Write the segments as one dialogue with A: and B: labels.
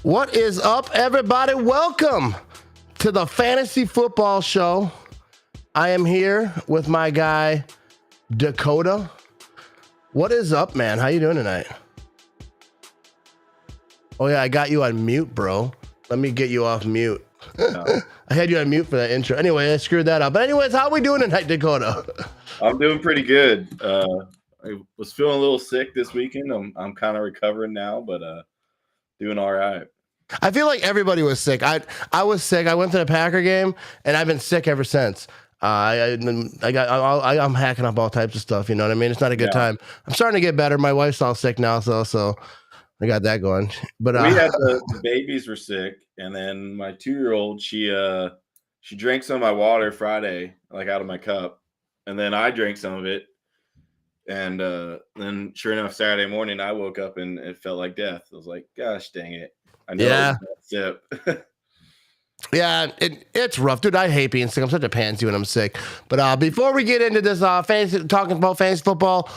A: What is up, everybody? Welcome to the Fantasy Football Show. I am here with my guy, Dakota. What is up, man? How you doing tonight? Oh, yeah, I got you on mute, bro. Let me get you off mute. No. I had you on mute for that intro. Anyway, I screwed that up. But anyways, how are we doing tonight, Dakota?
B: I'm doing pretty good. I was feeling a little sick this weekend. I'm kind of recovering now, but doing all right.
A: I feel like everybody was sick. I was sick. I went to the Packer game, and I've been sick ever since. I'm hacking up all types of stuff. You know what I mean? It's not a good time. I'm starting to get better. My wife's all sick now, so I got that going. But
B: we had the babies were sick, and then my 2-year-old she drank some of my water Friday, like out of my cup, and then I drank some of it, and then sure enough, Saturday morning I woke up and it felt like death. I was like, gosh dang it! I know it was sip.
A: Yeah, it's rough, dude. I hate being sick. I'm such a pansy when I'm sick. But before we get into this talking about fantasy football,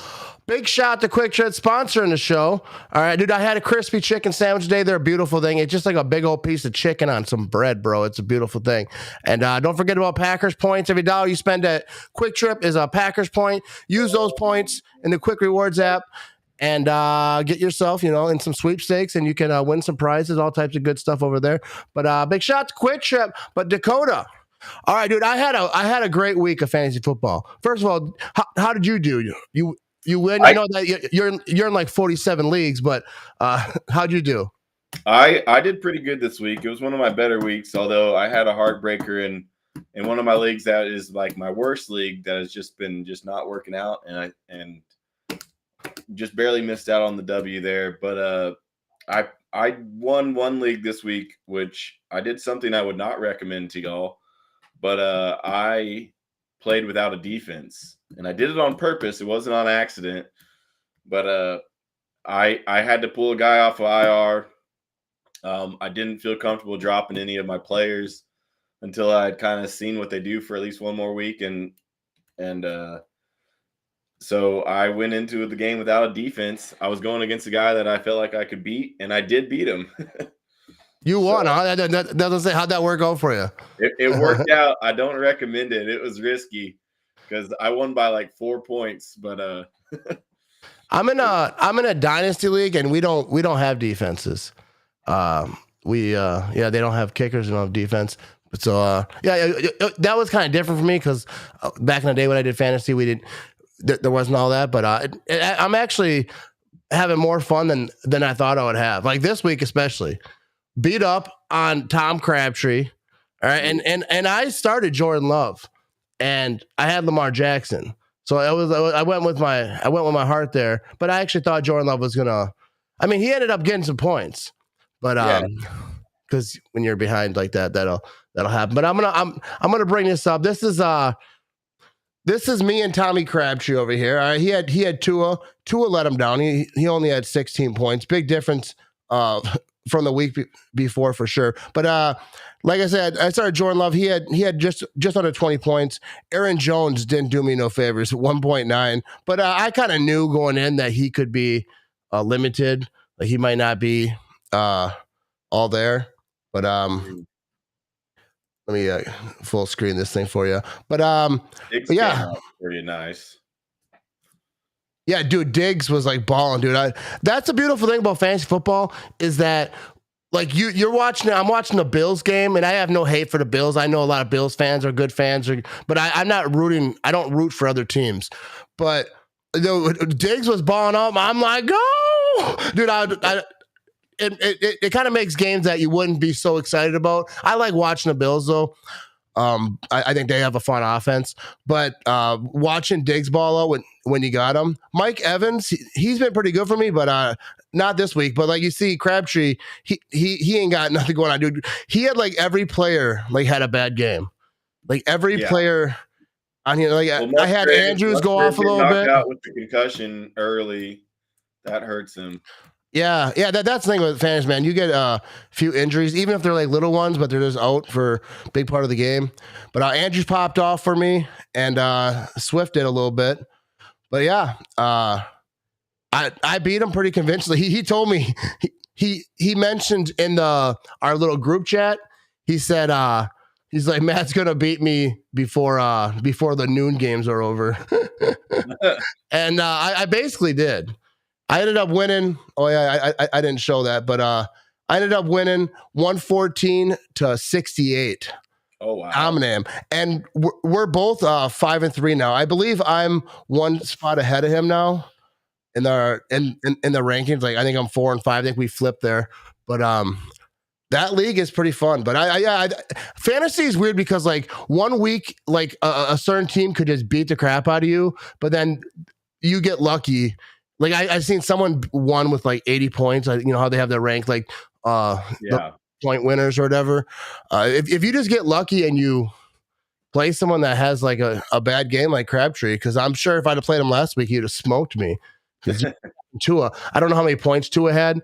A: big shout out to Quick Trip sponsoring the show. All right, dude, I had a crispy chicken sandwich today. They're a beautiful thing. It's just like a big old piece of chicken on some bread, bro. It's a beautiful thing. And don't forget about Packers points. Every dollar you spend at Quick Trip is a Packers point. Use those points in the Quick Rewards app and get yourself, in some sweepstakes, and you can win some prizes, all types of good stuff over there. But big shout out to Quick Trip. But Dakota, all right, dude, I had a great week of fantasy football. First of all, how did you do? You win. I know that you're in like 47 leagues, but how'd you do?
B: I did pretty good this week. It was one of my better weeks, although I had a heartbreaker in one of my leagues that is like my worst league that has just been not working out, and just barely missed out on the W there. But I won one league this week, which I did something I would not recommend to y'all, but I played without a defense, and I did it on purpose. It wasn't on accident, but I had to pull a guy off of IR. I didn't feel comfortable dropping any of my players until I had kind of seen what they do for at least one more week, and so I went into the game without a defense. I was going against a guy that I felt like I could beat, and I did beat him.
A: You won, huh? That doesn't say how'd that work out for you?
B: It worked out. I don't recommend it. It was risky because I won by like 4 points. But
A: I'm in a dynasty league, and we don't have defenses. They don't have kickers and don't have defense. So that was kind of different for me because back in the day when I did fantasy, there wasn't all that. But I'm actually having more fun than I thought I would have. Like this week especially. Beat up on Tom Crabtree, all right, and I started Jordan Love, and I had Lamar Jackson, so I went with my heart there. But I actually thought Jordan Love was gonna. I mean, he ended up getting some points, but because when you're behind like that, that'll happen. But I'm gonna bring this up. This is me and Tommy Crabtree over here. All right, he had Tua. Tua let him down. He only had 16 points. Big difference. From the week before for sure. But like I said, I started Jordan Love. He had just under 20 points. Aaron Jones didn't do me no favors, 1.9. But I kind of knew going in that he could be limited. Like he might not be all there. But let me full screen this thing for you. But yeah,
B: pretty nice.
A: Yeah, dude, Diggs was like balling, dude. That's a beautiful thing about fantasy football is that, like, you're watching. I'm watching the Bills game, and I have no hate for the Bills. I know a lot of Bills fans are good fans, but I'm not rooting. I don't root for other teams. But Diggs was balling up. I'm like, go, dude. It kind of makes games that you wouldn't be so excited about. I like watching the Bills though. I think they have a fun offense, but watching Diggs ball out when you got him, Mike Evans, he's been pretty good for me, but not this week. But like you see, Crabtree, he ain't got nothing going on, dude. He had like every player like had a bad game, like every player on here. Like I had Andrews go off a little bit.
B: Out with the concussion early, that hurts him.
A: Yeah, that's the thing with fantasy, man. You get a few injuries, even if they're like little ones, but they're just out for a big part of the game. But Andrews popped off for me, and Swift did a little bit. But yeah, I beat him pretty convincingly. He told me he mentioned in our little group chat, he said he's like, Matt's gonna beat me before the noon games are over. And I basically did. I ended up winning. Oh yeah, I didn't show that, but I ended up winning 114-68.
B: Oh wow!
A: Dominating, and we're both 5-3 now. I believe I'm one spot ahead of him now in the rankings. Like I think I'm 4 and 5. I think we flipped there, but that league is pretty fun. But fantasy is weird because like 1 week, like a certain team could just beat the crap out of you, but then you get lucky. Like I've seen someone won with like 80 points. You know how they have their rank, like the point winners or whatever. If you just get lucky and you play someone that has like a bad game like Crabtree, because I'm sure if I'd have played him last week, he'd have smoked me. Tua, I don't know how many points Tua had,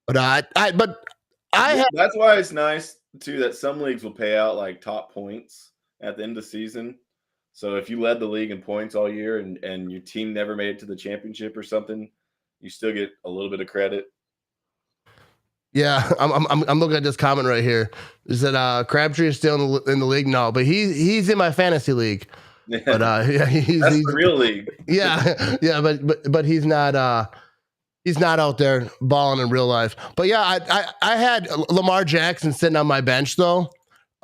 A: but
B: that's why it's nice too that some leagues will pay out like top points at the end of the season. So if you led the league in points all year and your team never made it to the championship or something, you still get a little bit of credit.
A: Yeah, I'm looking at this comment right here. Is that Crabtree is still in the league? No, but he's in my fantasy league. But he's
B: the real league.
A: Yeah, but he's not out there balling in real life. But yeah, I had Lamar Jackson sitting on my bench though.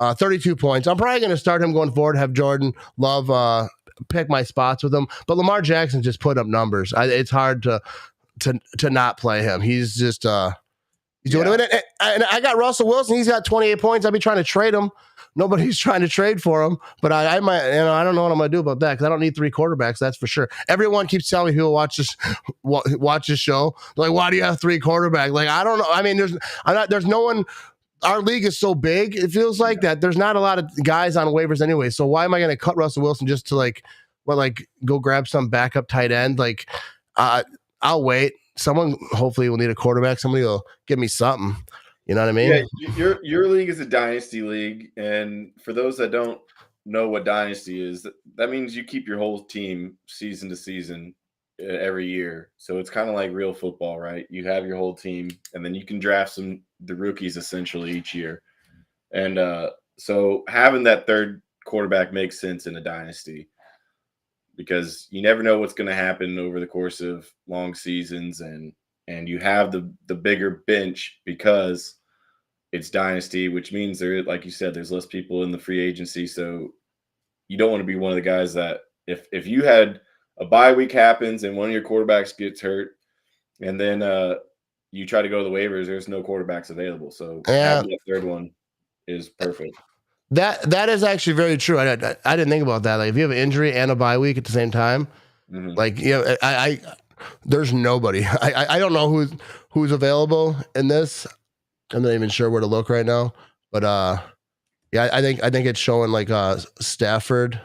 A: 32 points. I'm probably going to start him going forward. Have Jordan Love pick my spots with him. But Lamar Jackson just put up numbers. It's hard to not play him. He's just he's doing it. And I got Russell Wilson. He's got 28 points. I'll be trying to trade him. Nobody's trying to trade for him. But I might. I don't know what I'm going to do about that because I don't need 3 quarterbacks. That's for sure. Everyone keeps telling me who will watch this show. They're like, why do you have 3 quarterbacks? Like I don't know. I mean, there's no one. Our league is so big, it feels like that there's not a lot of guys on waivers anyway. So why am I going to cut Russell Wilson just to go grab some backup tight end? Like, I'll wait. Someone hopefully will need a quarterback. Somebody will give me something. You know what I mean?
B: Yeah, your league is a dynasty league, and for those that don't know what dynasty is, that means you keep your whole team season to season every year. So it's kind of like real football, right? You have your whole team, and then you can draft the rookies essentially each year. And so having that third quarterback makes sense in a dynasty because you never know what's going to happen over the course of long seasons, and you have the bigger bench because it's dynasty, which means like you said, there's less people in the free agency. So you don't want to be one of the guys that if you had a bye week happens and one of your quarterbacks gets hurt, and then you try to go to the waivers, there's no quarterbacks available. So having that third one is perfect.
A: That is actually very true. I didn't think about that. Like if you have an injury and a bye week at the same time, like I there's nobody. I don't know who's available in this. I'm not even sure where to look right now. But I think it's showing like Stafford.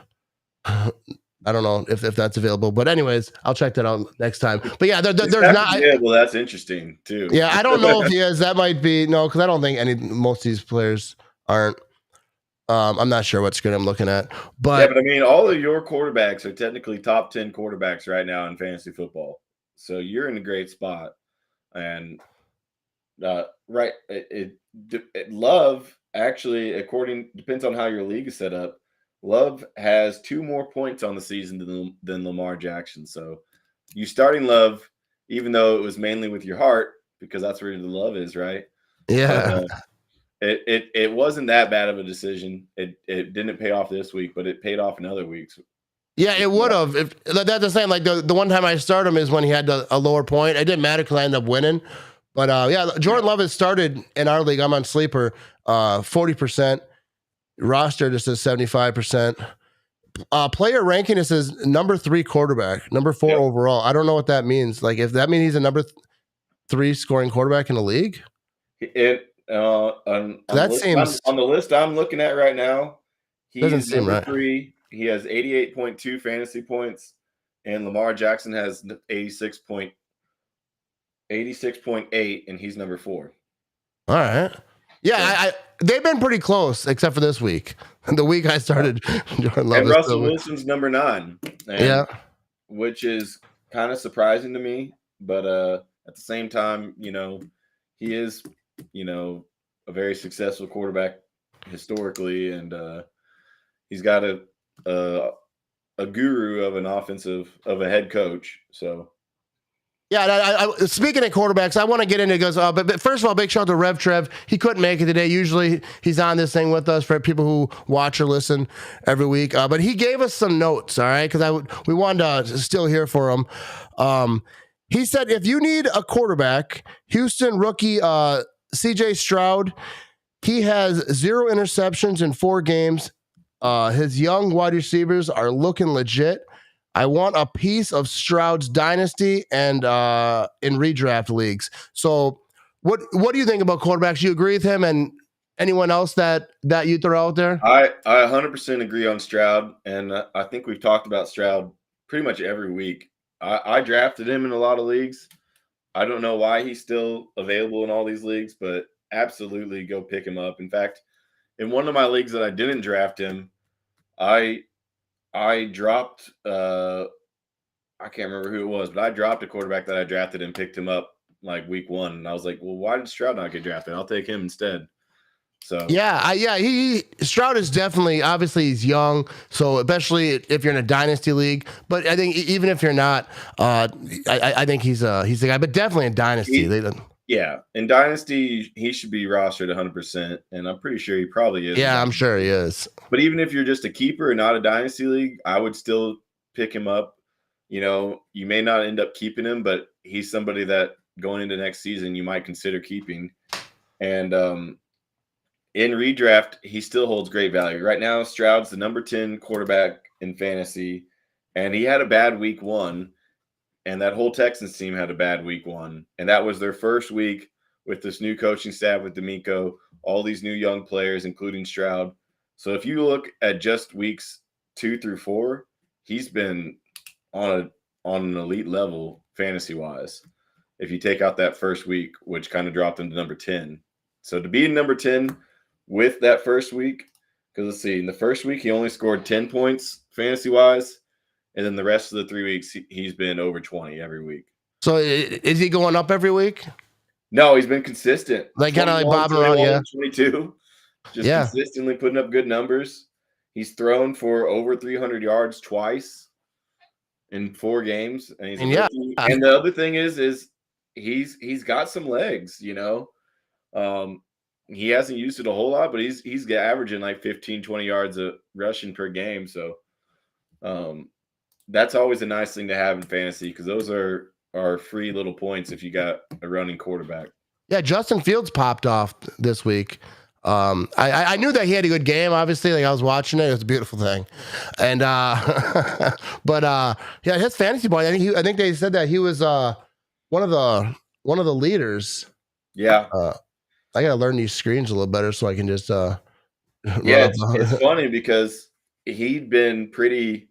A: I don't know if that's available, but anyways, I'll check that out next time. But yeah, there's not.
B: Yeah, well, that's interesting too.
A: Yeah, I don't know if he is. That might be no, because I don't think most of these players aren't. I'm not sure what screen I'm looking at, but
B: I mean, all of your quarterbacks are technically top 10 quarterbacks right now in fantasy football, so you're in a great spot. And right, Love actually, depends on how your league is set up. Love has 2 more points on the season than Lamar Jackson. So you starting Love, even though it was mainly with your heart, because that's where the love is, right?
A: Yeah.
B: It wasn't that bad of a decision. It didn't pay off this week, but it paid off in other weeks.
A: Yeah, it would have. That's the same. Like the one time I started him is when he had a lower point. It didn't matter because I ended up winning. But yeah, Jordan Love has started in our league. I'm on Sleeper, 40%. Roster just says 75%. Player ranking, it says number 3 quarterback, number 4 overall. I don't know what that means. Like if that means he's a number 3 scoring quarterback in the league.
B: On the list I'm looking at right now, he's number 3. He has 88.2 fantasy points, and Lamar Jackson has 86.8, and he's number 4.
A: All right. Yeah, they've been pretty close, except for this week. The week I started, Jordan Love
B: and Russell Wilson's number 9. Which is kind of surprising to me, but at the same time, he is, a very successful quarterback historically, and he's got a a guru of a head coach. So
A: Yeah, speaking of quarterbacks, I want to get into it. Goes, but first of all, big shout out to Rev Trev. He couldn't make it today. Usually he's on this thing with us for people who watch or listen every week. But he gave us some notes, all right, because we wanted to still hear for him. He said, if you need a quarterback, Houston rookie C.J. Stroud, he has 0 interceptions in 4 games. His young wide receivers are looking legit. I want a piece of Stroud's dynasty and in redraft leagues. So what do you think about quarterbacks? You agree with him and anyone else that you throw out there?
B: I 100% agree on Stroud, and I think we've talked about Stroud pretty much every week. I drafted him in a lot of leagues. I don't know why he's still available in all these leagues, but absolutely go pick him up. In fact, in one of my leagues that I didn't draft him, I dropped I can't remember who it was, but I dropped a quarterback that I drafted and picked him up like week 1, and I was like, well, why did Stroud not get drafted? I'll take him instead. So
A: Stroud is definitely, obviously he's young, so especially if you're in a dynasty league. But I think even if you're not, I think he's the guy. But definitely in dynasty,
B: in dynasty he should be rostered 100%, and I'm pretty sure he probably is.
A: Yeah, I'm sure he is.
B: But even if you're just a keeper and not a dynasty league, I would still pick him up. You may not end up keeping him, but he's somebody that going into next season you might consider keeping. And in redraft, he still holds great value. Right now, Stroud's the number 10 quarterback in fantasy, and he had a bad week 1, and that whole Texans team had a bad week 1, and that was their first week with this new coaching staff with D'Amico, all these new young players, including Stroud. So if you look at just weeks 2 through 4, he's been on an elite level fantasy-wise. If you take out that first week, which kind of dropped him to number 10. So to be in number 10 with that first week, because let's see, in the first week he only scored 10 points fantasy wise, and then the rest of the 3 weeks he's been over 20 every week.
A: So is he going up every week?
B: No, he's been consistent,
A: like kind of like bobbing around.
B: 22, just consistently putting up good numbers. He's thrown for over 300 yards twice in 4 games, and and the other thing is he's got some legs. He hasn't used it a whole lot, but he's averaging like 15, 20 yards of rushing per game. So that's always a nice thing to have in fantasy, because those are free little points if you got a running quarterback.
A: Yeah, Justin Fields popped off this week. I knew that he had a good game, obviously. Like I was watching it. It was a beautiful thing. And but his fantasy point, I think they said that he was one of the leaders.
B: Yeah.
A: I gotta learn these screens a little better so I can just
B: it's funny because he'd been pretty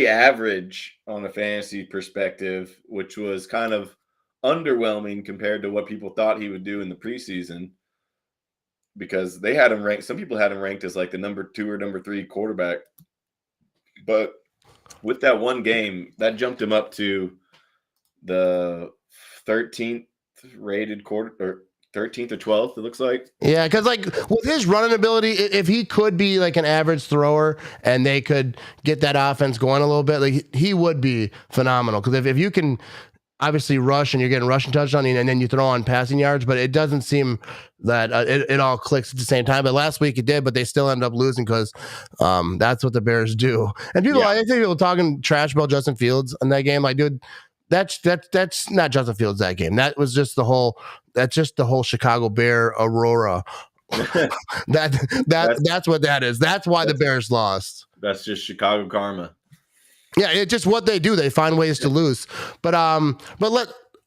B: average on a fantasy perspective, which was kind of underwhelming compared to what people thought he would do in the preseason, because they had him ranked. Some people had him ranked as like the number 2 or number 3 quarterback, but with that one game, that jumped him up to the 13th rated quarter, or 13th or 12th, it looks like.
A: Yeah, because like with his running ability, if he could be like an average thrower and they could get that offense going a little bit, like he would be phenomenal. Because if you can obviously rush and you're getting rushing touchdown and then you throw on passing yards, but it doesn't seem that it all clicks at the same time. But last week it did, but they still end up losing because that's what the Bears do. And people, I think people talking trash about Justin Fields in that game. Like, dude, that's not Justin Fields that game. That was just the whole Chicago Bear Aurora. That's what that is. That's why the Bears lost.
B: That's just Chicago karma.
A: Yeah, it's just what they do. They find ways to lose. But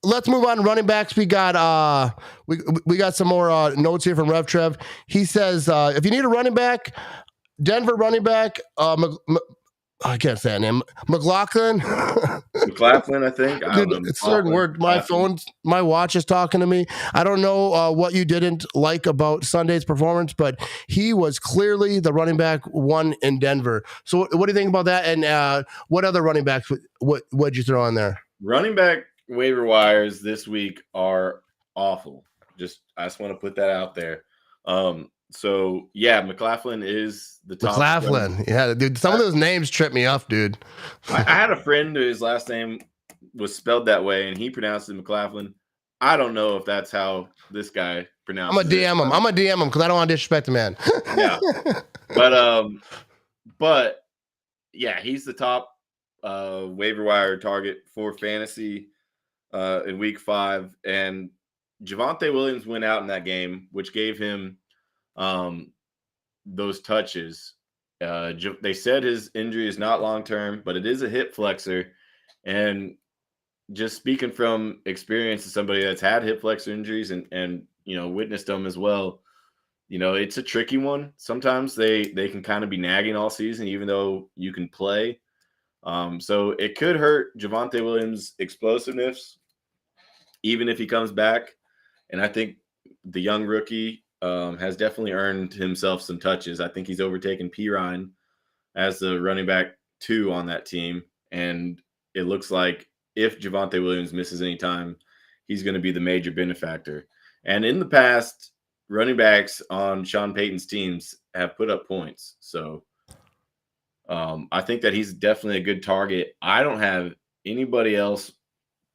A: let's move on to running backs. We got we got some more notes here from Rev Trev. He says if you need a running back, Denver running back, I can't say that name. McLaughlin,
B: I think.
A: Dude, it's a certain word. My watch is talking to me. I don't know what you didn't like about Sunday's performance, but he was clearly the running back 1 in Denver. So what do you think about that? And what other running backs would you throw in there?
B: Running back waiver wires this week are awful. I just want to put that out there. So yeah, McLaughlin is the top.
A: McLaughlin, yeah, dude. Some of those names trip me up, dude.
B: I had a friend whose last name was spelled that way, and he pronounced it McLaughlin. I don't know if that's how this guy pronounces it.
A: I'm gonna DM him because I don't want to disrespect the man.
B: Yeah, but yeah, he's the top waiver wire target for fantasy in week 5, and Javonte Williams went out in that game, which gave him those touches. They said his injury is not long term, but it is a hip flexor, and just speaking from experience as somebody that's had hip flexor injuries and witnessed them as well, it's a tricky one. Sometimes they can kind of be nagging all season, even though you can play. So it could hurt Javonte Williams' explosiveness, even if he comes back. And I think the young rookie has definitely earned himself some touches. I think he's overtaken Pirine as the running back 2 on that team. And it looks like if Javonte Williams misses any time, he's going to be the major benefactor. And in the past, running backs on Sean Payton's teams have put up points. So I think that he's definitely a good target. I don't have anybody else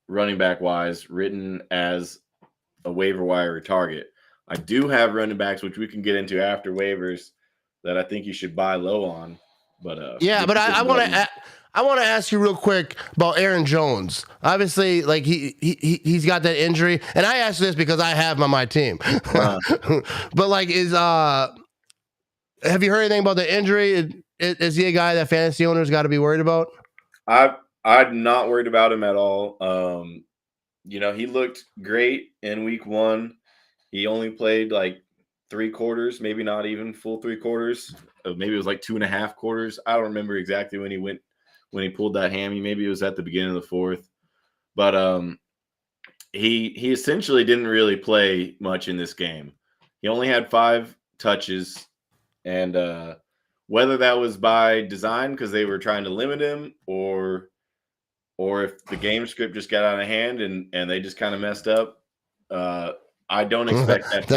B: running back wise written as a waiver wire target. I do have running backs, which we can get into after waivers, that I think you should buy low on. But
A: yeah, but I want to ask you real quick about Aaron Jones. Obviously, like he's got that injury, and I asked this because I have him on my team. But like, have you heard anything about the injury? Is he a guy that fantasy owners got to be worried about?
B: I'm not worried about him at all. He looked great in week 1. He only played like 3 quarters, maybe not even full 3 quarters. Maybe it was like 2.5 quarters. I don't remember exactly when he pulled that hammy. Maybe it was at the beginning of the 4th. But he essentially didn't really play much in this game. He only had 5 touches, and whether that was by design because they were trying to limit him, or if the game script just got out of hand and they just kind of messed up, I don't expect that.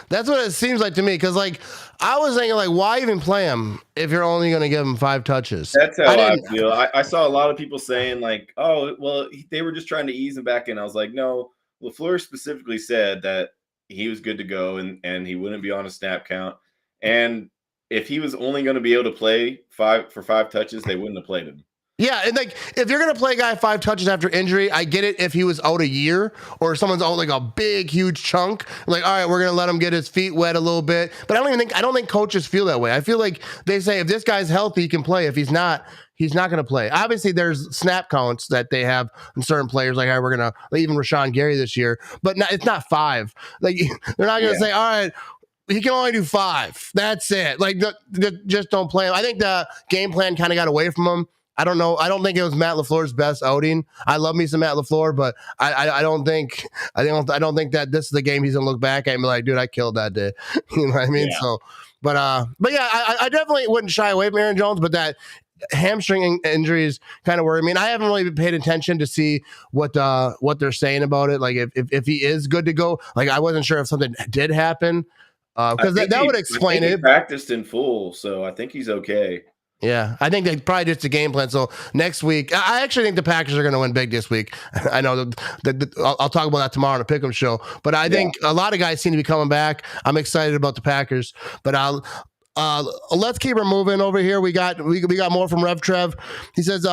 A: That's what it seems like to me. Because like I was thinking, like, why even play him if you're only going to give him 5 touches?
B: That's how I feel. I saw a lot of people saying like, oh, well, they were just trying to ease him back in. I was like, no. LaFleur specifically said that he was good to go and he wouldn't be on a snap count. And if he was only going to be able to play 5 touches, they wouldn't have played him.
A: Yeah, and like if you're gonna play a guy 5 touches after injury, I get it if he was out a year or someone's out like a big, huge chunk. Like, all right, we're gonna let him get his feet wet a little bit. But I don't think coaches feel that way. I feel like they say if this guy's healthy, he can play. If he's not gonna play. Obviously, there's snap counts that they have on certain players. Like, all right, we're gonna even Rashawn Gary this year, but it's not 5. Like they're not gonna say, all right, he can only do 5. That's it. Like, just don't play him. I think the game plan kind of got away from him. I don't know. I don't think it was Matt LaFleur's best outing. I love me some Matt LaFleur, but I don't think that this is the game he's gonna look back at and be like, dude, I killed that day. You know what I mean? Yeah. So, but yeah, I definitely wouldn't shy away from Aaron Jones, but that hamstring injuries kind of worry me. I haven't really paid attention to see what they're saying about it. Like if he is good to go, like I wasn't sure if something did happen because that would explain it.
B: He practiced in full, so I think he's okay.
A: Yeah, I think they probably just a game plan. So next week, I actually think the Packers are going to win big this week. I know I'll talk about that tomorrow on the Pick'em show. But I think a lot of guys seem to be coming back. I'm excited about the Packers. But let's keep her moving over here. We got more from Rev Trev. He says,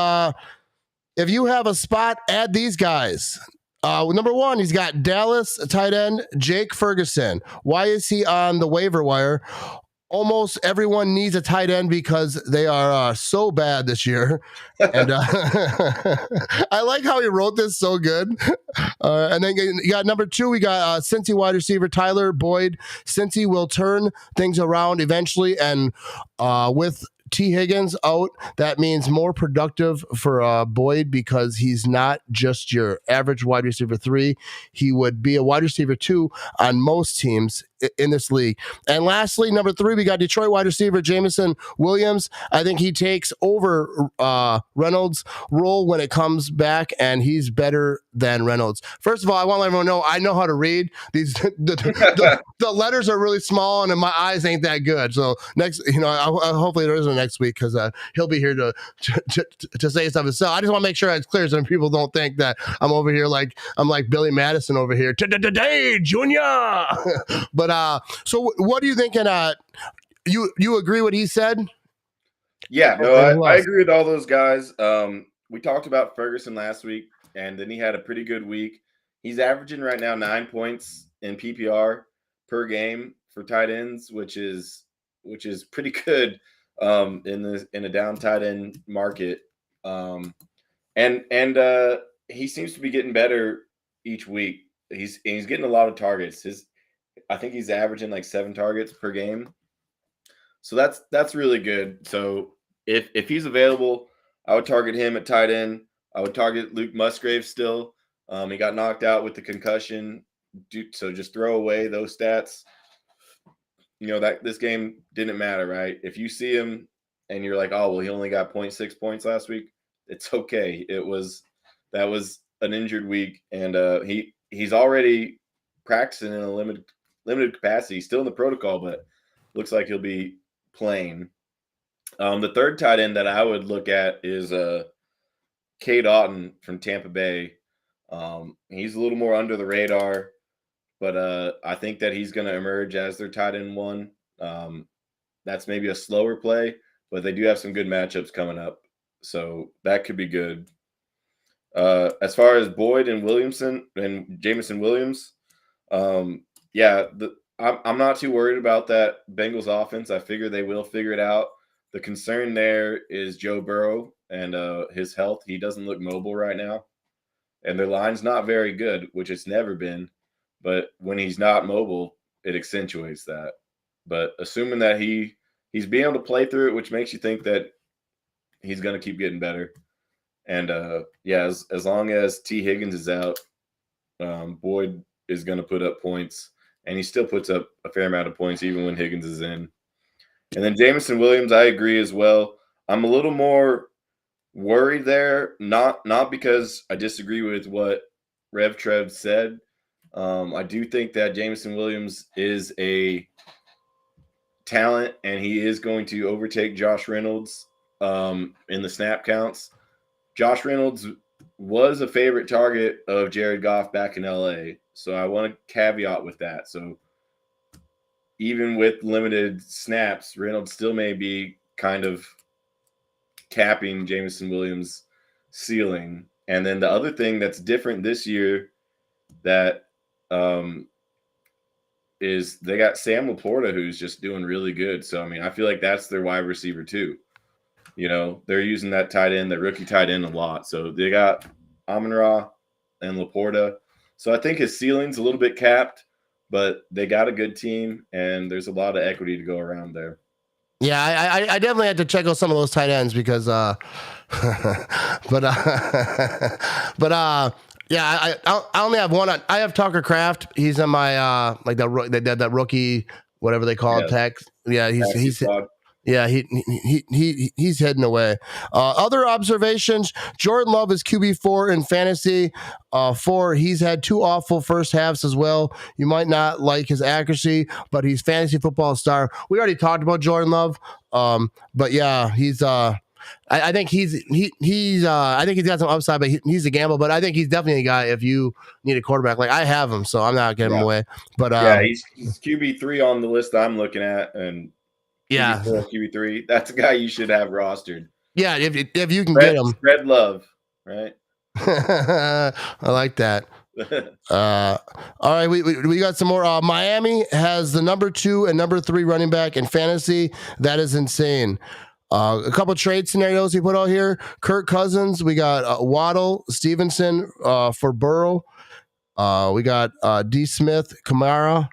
A: if you have a spot, add these guys. Number 1, he's got Dallas tight end Jake Ferguson. Why is he on the waiver wire? Almost everyone needs a tight end because they are so bad this year. And I like how he wrote this so good. And then you got number 2, we got Cincy wide receiver Tyler Boyd. Cincy will turn things around eventually. And with T. Higgins out, that means more productive for Boyd because he's not just your average wide receiver 3. He would be a wide receiver 2 on most teams in this league. And lastly, number 3, we got Detroit wide receiver Jameson Williams. I think he takes over Reynolds' role when it comes back, and he's better than Reynolds. First of all, I want to let everyone know I know how to read these. The letters are really small, and my eyes ain't that good. So next, hopefully there isn't next week because he'll be here to say stuff himself. I just want to make sure it's clear so people don't think that I'm over here like I'm like Billy Madison over here today, Junior. But so what are you thinking? You agree what he said?
B: Yeah, no, I agree with all those guys. We talked about Ferguson last week, and then he had a pretty good week. He's averaging right now 9 points in PPR per game for tight ends, which is pretty good in a down tight end market. And he seems to be getting better each week. He's getting a lot of targets. I think he's averaging like 7 targets per game. So that's really good. So if he's available, I would target him at tight end. I would target Luke Musgrave still. He got knocked out with the concussion, so just throw away those stats. That this game didn't matter, right? If you see him and you're like, oh well, he only got 0.6 points last week, it's okay. That was an injured week, and he's already practicing in a limited capacity, still in the protocol, but looks like he'll be playing. The third tight end that I would look at is Cade Otton from Tampa Bay. He's a little more under the radar, but I think that he's going to emerge as their tight end 1. That's maybe a slower play, but they do have some good matchups coming up, so that could be good. As far as Boyd and Williamson and Jameson Williams, I'm not too worried about that Bengals offense. I figure they will figure it out. The concern there is Joe Burrow and his health. He doesn't look mobile right now, and their line's not very good, which it's never been. But when he's not mobile, it accentuates that. But assuming that he's being able to play through it, which makes you think that he's going to keep getting better. And as long as T. Higgins is out, Boyd is going to put up points, and he still puts up a fair amount of points even when Higgins is in. And then Jameson Williams, I agree as well. I'm a little more worried there, not because I disagree with what Rev Trev said. I do think that Jameson Williams is a talent, and he is going to overtake Josh Reynolds in the snap counts. Josh Reynolds was a favorite target of Jared Goff back in LA, so I want to caveat with that. So even with limited snaps, Reynolds still may be kind of capping Jameson Williams' ceiling. And then the other thing that's different this year that is they got Sam Laporta, who's just doing really good. So, I mean, I feel like that's their wide receiver too. They're using that rookie tight end a lot. So they got Amon-Ra and Laporta. So I think his ceiling's a little bit capped, but they got a good team, and there's a lot of equity to go around there.
A: Yeah, I definitely had to check out some of those tight ends because, yeah, I only have one. I have Tucker Kraft. He's in my like that rookie, whatever they call it, tech. Yeah, he's heading away. Other observations: Jordan Love is QB4 in fantasy. 4. He's had 2 awful first halves as well. You might not like his accuracy, but he's fantasy football star. We already talked about Jordan Love. But yeah, he's I think he's I think he's got some upside, but he's a gamble. But I think he's definitely a guy if you need a quarterback. Like I have him, so I'm not getting him away. But
B: he's QB3 on the list I'm looking at, and QB4, QB3. That's a guy you should have rostered.
A: Yeah, if you can get him.
B: Spread love, right?
A: I like that. All right, we got some more. Miami has the number 2 and number 3 running back in fantasy. That is insane. A couple trade scenarios he put out here. Kirk Cousins. We got Waddle, Stevenson for Burrow. We got D. Smith, Kamara.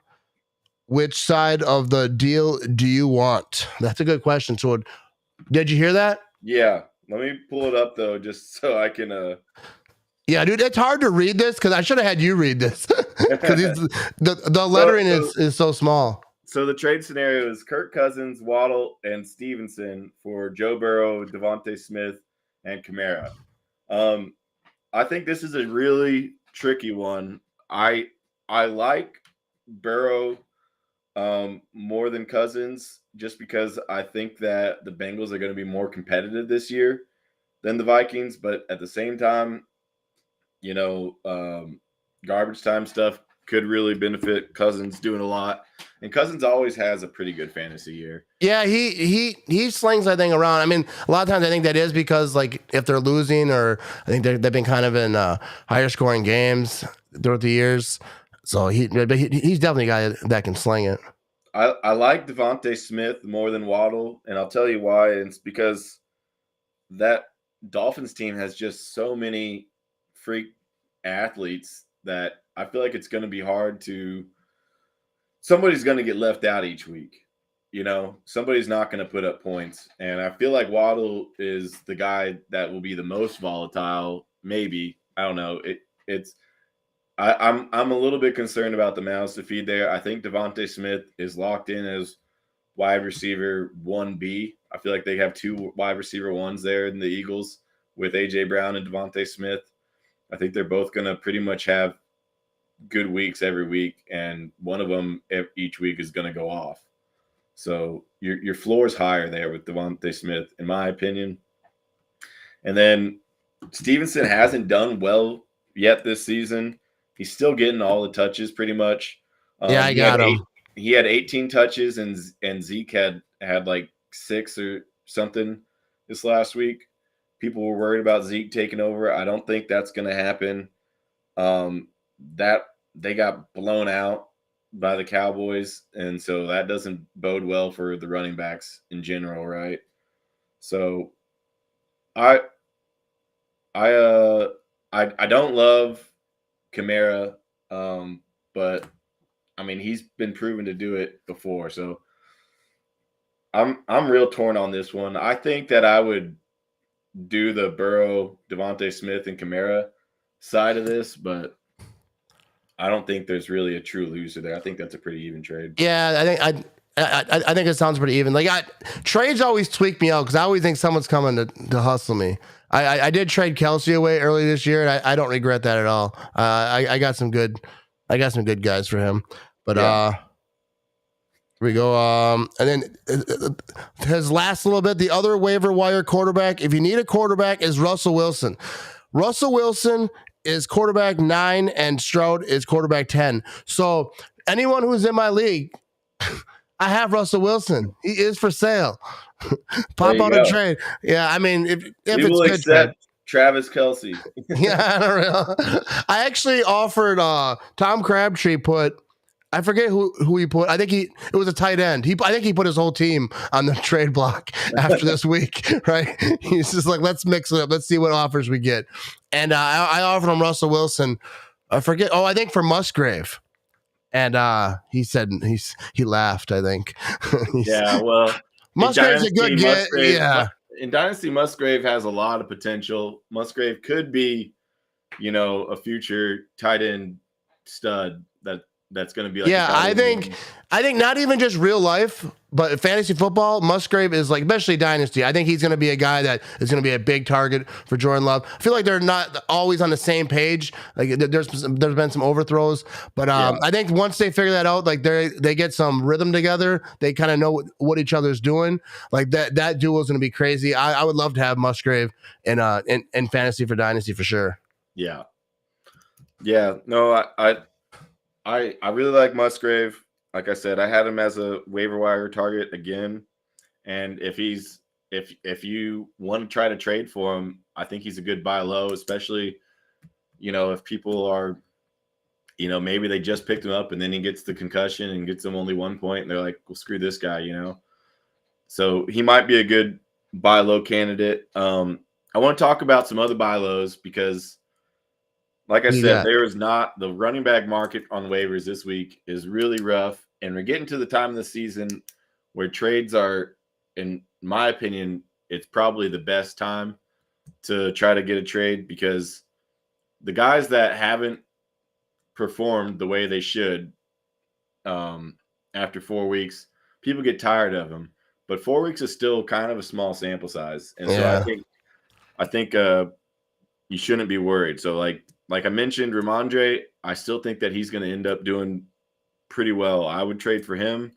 A: Which side of the deal do you want? That's a good question. So, did you hear that?
B: Yeah. Let me pull it up though, just so I can
A: Yeah, dude, it's hard to read this because I should have had you read this because the lettering is so small.
B: So the trade scenario is Kirk Cousins, Waddle, and Stevenson for Joe Burrow, Devontae Smith, and Kamara. I think this is a really tricky one. I like Burrow more than Cousins just because I think that the Bengals are going to be more competitive this year than the Vikings. But at the same time, garbage time stuff could really benefit Cousins doing a lot. And Cousins always has a pretty good fantasy year.
A: Yeah, he slings that thing around. I mean, a lot of times I think that is because like if they're losing or I think they've been kind of in higher scoring games throughout the years. So he's definitely a guy that can sling it.
B: I like Devontae Smith more than Waddle, and I'll tell you why. It's because that Dolphins team has just so many freak athletes that I feel like it's going to be hard to. Somebody's going to get left out each week. Somebody's not going to put up points, and I feel like Waddle is the guy that will be the most volatile. Maybe I don't know. I'm a little bit concerned about the mouths to feed there. I think Devontae Smith is locked in as wide receiver 1B. I feel like they have two wide receiver ones there in the Eagles with A.J. Brown and Devontae Smith. I think they're both going to pretty much have good weeks every week, and one of them each week is going to go off. So your floor is higher there with Devontae Smith, in my opinion. And then Stevenson hasn't done well yet this season. He's still getting all the touches pretty much.
A: Yeah, I got him.
B: He had 18 touches, and Zeke had like 6 or something this last week. People were worried about Zeke taking over. I don't think that's going to happen. That they got blown out by the Cowboys, and so that doesn't bode well for the running backs in general, right? So I don't love Kamara, but I mean he's been proven to do it before, so I'm real torn on this one. I think that I would do the Burrow, Devontae Smith, and Kamara side of this, but I don't think there's really a true loser there. I think that's a pretty even trade.
A: Yeah, I think it sounds pretty even. Like trades always tweak me out because I always think someone's coming to hustle me. I did trade Kelsey away early this year, and I don't regret that at all. I got some good guys for him. But here we go. And then his last little bit, the other waiver wire quarterback, if you need a quarterback, is Russell Wilson. Russell Wilson is quarterback 9 and Stroud is quarterback 10. So anyone who's in my league, I have Russell Wilson. He is for sale. Pop out a trade. Yeah, I mean, if
B: we will accept trade. Travis Kelce.
A: Yeah, I don't know. I actually offered Tom Crabtree I forget who he put. I think it was a tight end. I think he put his whole team on the trade block after this week, right? He's just like, let's mix it up. Let's see what offers we get. And I offered him Russell Wilson. I forget. Oh, I think for Musgrave. And he said he laughed, I think.
B: Yeah, well,
A: Musgrave's a good get. Yeah.
B: In Dynasty, Musgrave has a lot of potential. Musgrave could be, a future tight end stud that's going to be like.
A: Yeah, I think not even just real life, but fantasy football, Musgrave is like, especially Dynasty. I think he's going to be a guy that is going to be a big target for Jordan Love. I feel like they're not always on the same page. Like there's been some overthrows, but I think once they figure that out, like they get some rhythm together, they kind of know what each other's doing. Like that duo is going to be crazy. I would love to have Musgrave in fantasy for Dynasty for sure.
B: Yeah. Yeah. No, I really like Musgrave. Like I said, I had him as a waiver wire target again. And if you want to try to trade for him, I think he's a good buy low, especially, if people are, maybe they just picked him up and then he gets the concussion and gets them only 1 point and they're like, well, screw this guy, So he might be a good buy low candidate. I want to talk about some other buy lows because like I said, there is not the running back market on waivers this week is really rough. And we're getting to the time of the season where trades are, in my opinion, it's probably the best time to try to get a trade because the guys that haven't performed the way they should after 4 weeks, people get tired of them. But 4 weeks is still kind of a small sample size, and so
A: Yeah.
B: I think you shouldn't be worried. So like I mentioned, Ramondre, I still think that he's going to end up doing pretty well. I would trade for him.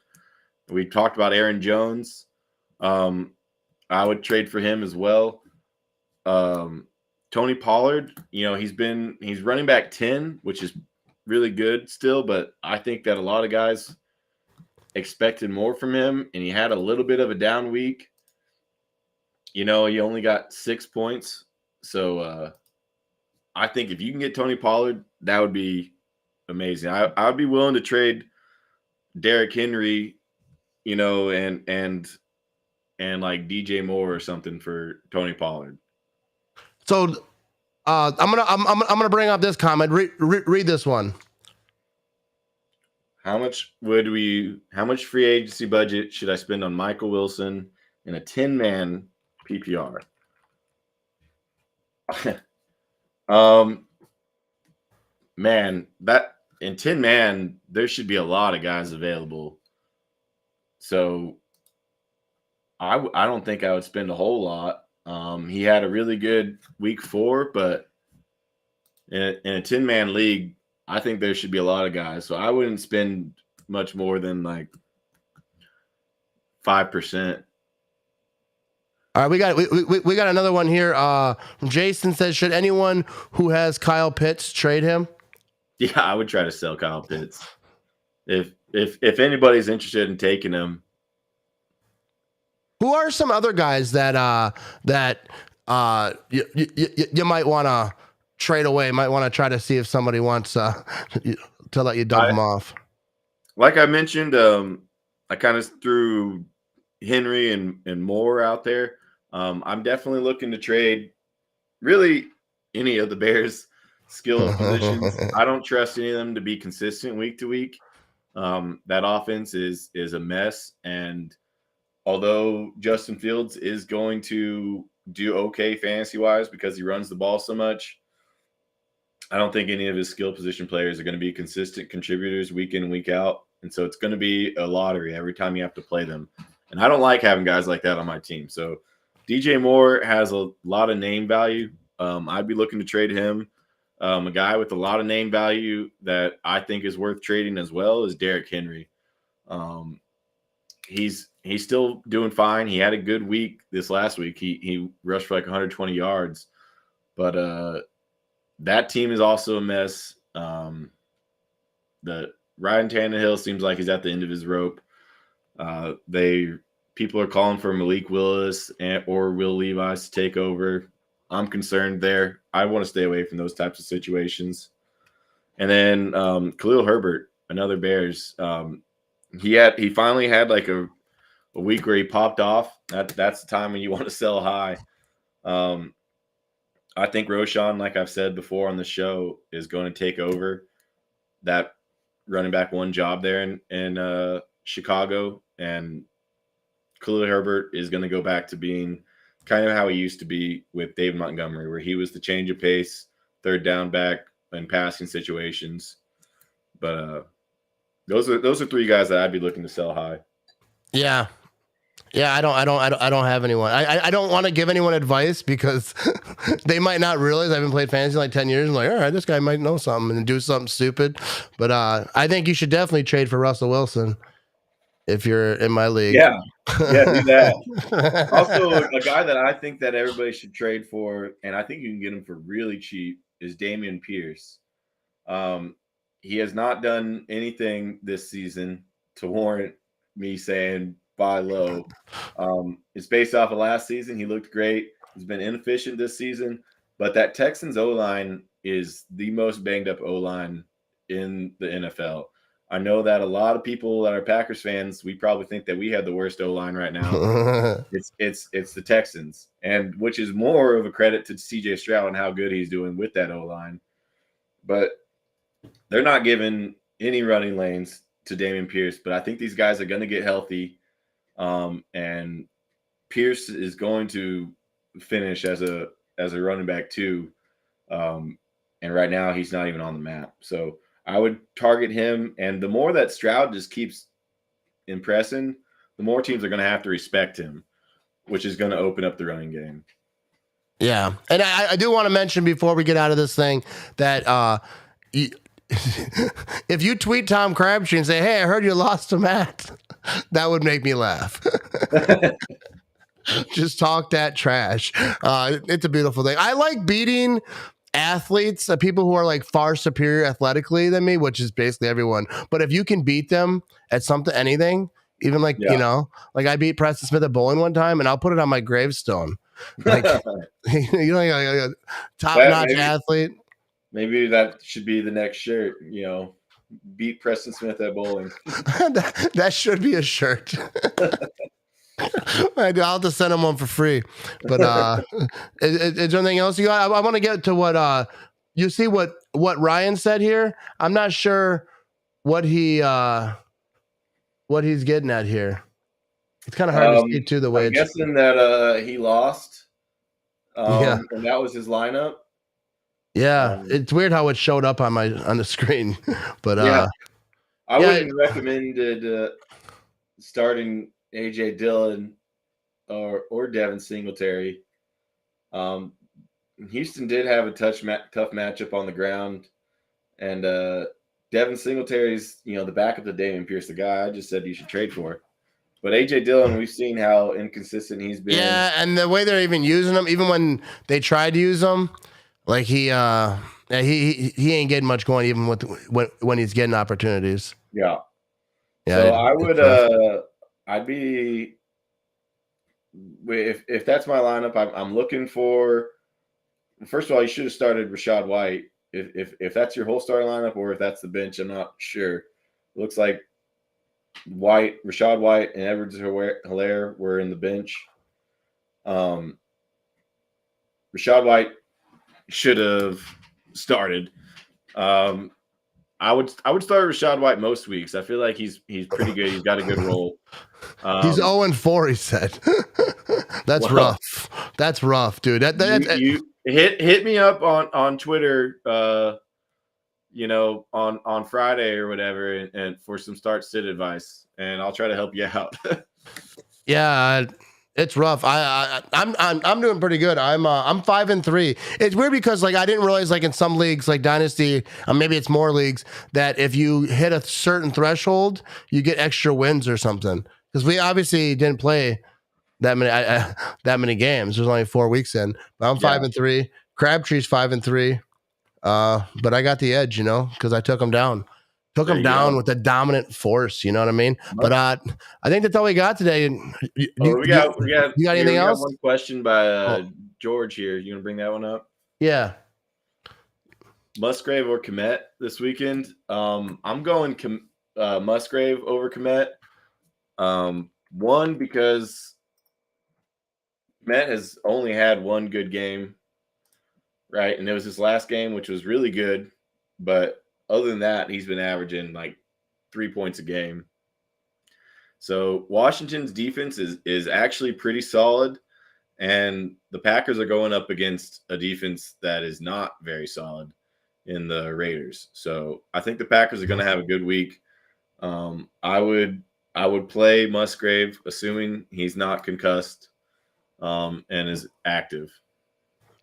B: We talked about Aaron Jones. I would trade for him as well. Tony Pollard, he's running back 10, which is really good still, but I think that a lot of guys expected more from him, and he had a little bit of a down week. He only got 6 points. So I think if you can get Tony Pollard, that would be amazing. I would be willing to trade Derrick Henry, and like DJ Moore or something for Tony Pollard.
A: So I'm gonna bring up this comment. Read this one.
B: How much free agency budget should I spend on Michael Wilson in a 10-man PPR? Man, that in 10-man, there should be a lot of guys available. So I don't think I would spend a whole lot. He had a really good week 4, but in a 10-man league, I think there should be a lot of guys. So I wouldn't spend much more than like 5%.
A: All right, we got another one here. Jason says, should anyone who has Kyle Pitts trade him?
B: Yeah, I would try to sell Kyle Pitts. If anybody's interested in taking him.
A: Who are some other guys that you might want to trade away? Might want to try to see if somebody wants to let you dump them off.
B: Like I mentioned, I kind of threw Henry and Moore out there. I'm definitely looking to trade really any of the Bears' skill positions. I don't trust any of them to be consistent week to week. That offense is a mess, and although Justin Fields is going to do okay fantasy-wise because he runs the ball so much, I don't think any of his skill position players are going to be consistent contributors week in and week out. And so it's going to be a lottery every time you have to play them. And I don't like having guys like that on my team. So DJ Moore has a lot of name value. I'd be looking to trade him. A guy with a lot of name value that I think is worth trading as well is Derrick Henry. He's still doing fine. He had a good week this last week. He rushed for like 120 yards. But that team is also a mess. The Ryan Tannehill seems like he's at the end of his rope. People are calling for Malik Willis or Will Levis to take over. I'm concerned there. I want to stay away from those types of situations. And then Khalil Herbert, another Bears. He finally had like a week where he popped off. That's the time when you want to sell high. I think Roshan, like I've said before on the show, is going to take over that running back 1 job there in Chicago, and Khalil Herbert is going to go back to being kind of how he used to be with David Montgomery, where he was the change of pace, third down back in passing situations. But those are 3 guys that I'd be looking to sell high.
A: Yeah. Yeah, I don't have anyone. I don't want to give anyone advice because they might not realize I haven't played fantasy in like 10 years. I'm like, all right, this guy might know something and do something stupid. But I think you should definitely trade for Russell Wilson if you're in my league.
B: Yeah, do that. Also, a guy that I think that everybody should trade for, and I think you can get him for really cheap, is Dameon Pierce. He has not done anything this season to warrant me saying buy low. It's based off of last season. He looked great. He's been inefficient this season, but that Texans O-line is the most banged up O-line in the NFL. I know that a lot of people that are Packers fans, we probably think that we have the worst O-line right now. It's the Texans, and which is more of a credit to CJ Stroud and how good he's doing with that O-line. But they're not giving any running lanes to Dameon Pierce, but I think these guys are going to get healthy. And Pierce is going to finish as a running back too. and right now he's not even on the map. So I would target him, and the more that Stroud just keeps impressing, the more teams are going to have to respect him, which is going to open up the running game.
A: Yeah, and I do want to mention before we get out of this thing that if you tweet Tom Crabtree and say, "Hey, I heard you lost to Matt," that would make me laugh. Just talk that trash. It's a beautiful thing. I like beating athletes, people who are like far superior athletically than me, which is basically everyone. But if you can beat them at anything, even like like I beat Preston Smith at bowling one time, and I'll put it on my gravestone. Like you know, like a top-notch athlete.
B: Maybe that should be the next shirt. Beat Preston Smith at bowling.
A: that should be a shirt. I'll have to send him one for free. But is there anything else you got? I want to get to what you see what Ryan said here. I'm not sure what he's getting at here. It's kind of hard to see too the way
B: I'm guessing that he lost. And that was his lineup.
A: Yeah, it's weird how it showed up on the screen. But
B: I wouldn't recommend starting AJ Dillon or Devin Singletary. Houston did have a tough matchup on the ground, and Devin Singletary's the backup to Dameon Pierce, the guy I just said you should trade for. But AJ Dillon, we've seen how inconsistent he's been.
A: Yeah, and the way they're even using him, even when they tried to use him, like he ain't getting much going, even when he's getting opportunities.
B: Yeah. So I would I'd be if that's my lineup, I'm looking for. First of all, you should have started Rachaad White. If that's your whole starting lineup, or if that's the bench, I'm not sure. It looks like Rachaad White, and Edwards-Helaire were in the bench. Rachaad White should have started. I would start Rachaad White most weeks. I feel like he's pretty good. He's got a good role.
A: He's 0-4. He said, "That's rough. That's rough, dude."
B: You hit me up on Twitter. On Friday or whatever, and for some start-sit advice, and I'll try to help you out.
A: Yeah, it's rough. I'm doing pretty good. I'm 5-3. It's weird because like I didn't realize like in some leagues like Dynasty, maybe it's more leagues, that if you hit a certain threshold, you get extra wins or something. Because we obviously didn't play that many games. There's only 4 weeks in. But I'm 5-3. Crabtree's 5-3. But I got the edge, because I took him down. Took him down with a dominant force, you know what I mean? But I think that's all we got today. You got anything else?
B: One question by George here. You want to bring that one up?
A: Yeah.
B: Musgrave or Kmet this weekend? I'm going Musgrave over Kmet. One, because Kmet has only had one good game, right? And it was his last game, which was really good. But other than that, he's been averaging like 3 points a game. So Washington's defense is actually pretty solid, and the Packers are going up against a defense that is not very solid in the Raiders. So I think the Packers are going to have a good week. I would play Musgrave, assuming he's not concussed and is active.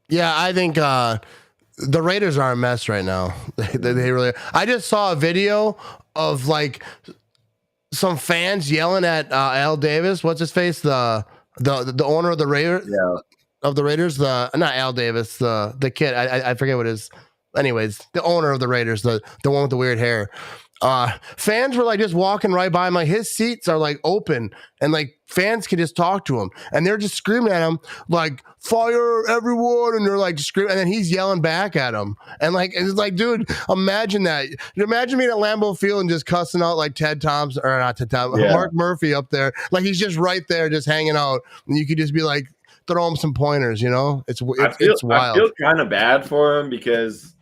A: Yeah, I think the Raiders are a mess right now. They really are. I just saw a video of like some fans yelling at Al Davis. What's his face? The owner of the Raiders.
B: Yeah.
A: Of the Raiders. Not Al Davis. The kid. I forget what his. Anyways, the owner of the Raiders. The one with the weird hair. Fans were like just walking right by him. Like his seats are like open, and like fans can just talk to him, and they're just screaming at him like "fire everyone," and they're like screaming, and then he's yelling back at him, and like it's like, dude, imagine that. Imagine being at Lambeau Field and just cussing out like Ted Thompson or not Ted Thompson, Mark Murphy up there, like he's just right there, just hanging out, and you could just be like throw him some pointers, It's wild.
B: I feel kind of bad for him because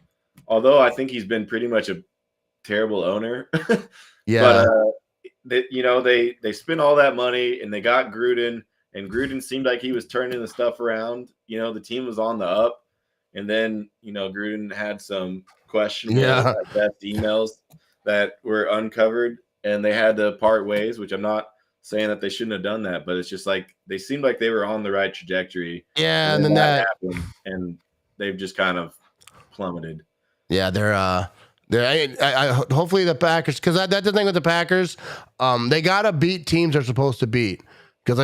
B: although I think he's been pretty much a terrible owner.
A: Yeah.
B: But they spent all that money and they got Gruden, and Gruden seemed like he was turning the stuff around. The team was on the up, And then, Gruden had some questionable at best emails that were uncovered, and they had to part ways, which I'm not saying that they shouldn't have done that, but it's just like they seemed like they were on the right trajectory.
A: Yeah, and then that
B: happened, and they've just kind of plummeted.
A: Yeah, they're hopefully the Packers, because that's the thing with the Packers. They gotta beat teams they're supposed to beat, because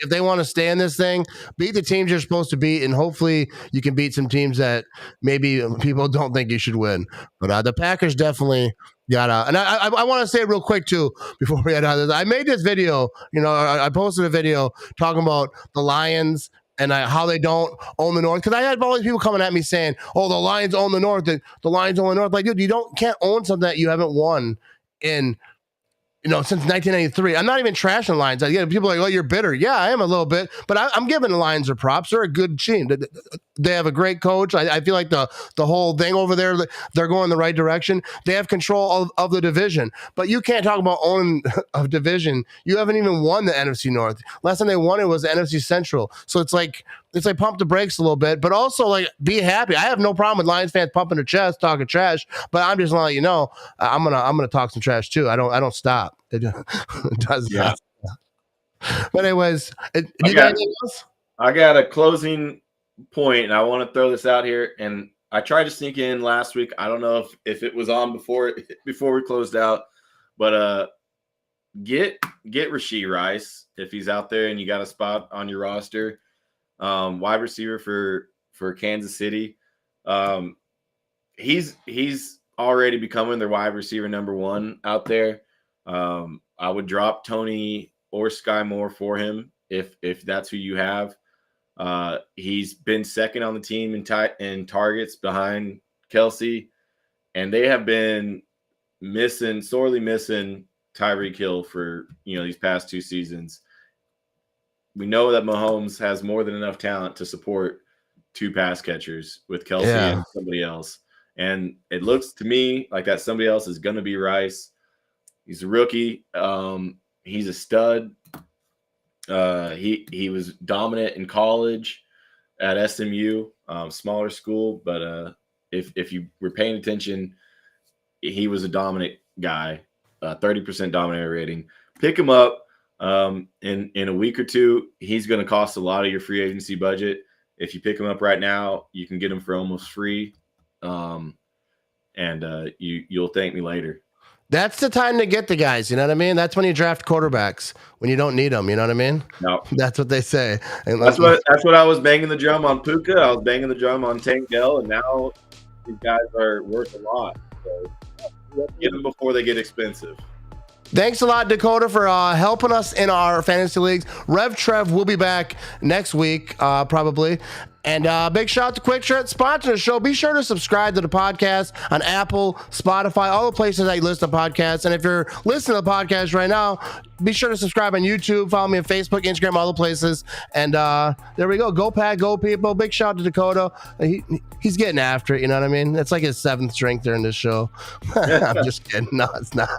A: if they want to stay in this thing, beat the teams you're supposed to beat, and hopefully you can beat some teams that maybe people don't think you should win. But the Packers definitely gotta. And I want to say real quick too before we head out of this. I made this video. I posted a video talking about the Lions and how they don't own the North, because I had all these people coming at me saying, "Oh, the Lions own the North. The Lions own the North." Like, dude, you can't own something that you haven't won in, since 1993. I'm not even trashing the Lions. People are like, "Oh, you're bitter." Yeah, I am a little bit, but I'm giving the Lions their props. They're a good team. They have a great coach. I feel like the whole thing over there, they're going in the right direction. They have control of the division, but you can't talk about owning a division. You haven't even won the NFC North. Last time they won it was the NFC Central. So it's like pump the brakes a little bit, but also like be happy. I have no problem with Lions fans pumping their chest, talking trash, but I'm just gonna let you know, I'm gonna talk some trash too. I don't stop. It does not. But anyways, do you got anything else?
B: I got a closing point, and I want to throw this out here. And I tried to sneak in last week. I don't know if it was on before we closed out, but get Rashee Rice if he's out there and you got a spot on your roster. Wide receiver for Kansas City. He's already becoming their wide receiver number one out there. I would drop Tony or Sky Moore for him if that's who you have. He's been second on the team in targets behind Kelsey, and they have been sorely missing Tyreek Hill for these past 2 seasons. We know that Mahomes has more than enough talent to support 2 pass catchers with Kelsey and somebody else. And it looks to me like that somebody else is going to be Rice. He's a rookie. He's a stud. He was dominant in college at SMU, smaller school. But if you were paying attention, he was a dominant guy, 30% dominant rating. Pick him up. In a week or 2, he's going to cost a lot of your free agency budget. If you pick him up right now, you can get him for almost free. And you'll thank me later.
A: That's the time to get the guys. You know what I mean? That's when you draft quarterbacks, when you don't need them. You know what I mean?
B: No,
A: that's what they say. And
B: that's what I was banging the drum on Puka. I was banging the drum on Tank Dell, and now these guys are worth a lot. So let's get them before they get expensive.
A: Thanks a lot, Dakota, for helping us in our fantasy leagues. Rev Trev will be back next week, probably. And big shout out to Quick Trip sponsoring the show. Be sure to subscribe to the podcast on Apple, Spotify, all the places that you listen to podcasts. And if you're listening to the podcast right now, be sure to subscribe on YouTube. Follow me on Facebook, Instagram, all the places. And there we go. Go Pack, go people. Big shout out to Dakota. He's getting after it. You know what I mean? It's like his 7th drink during this show. I'm just kidding. No, it's not.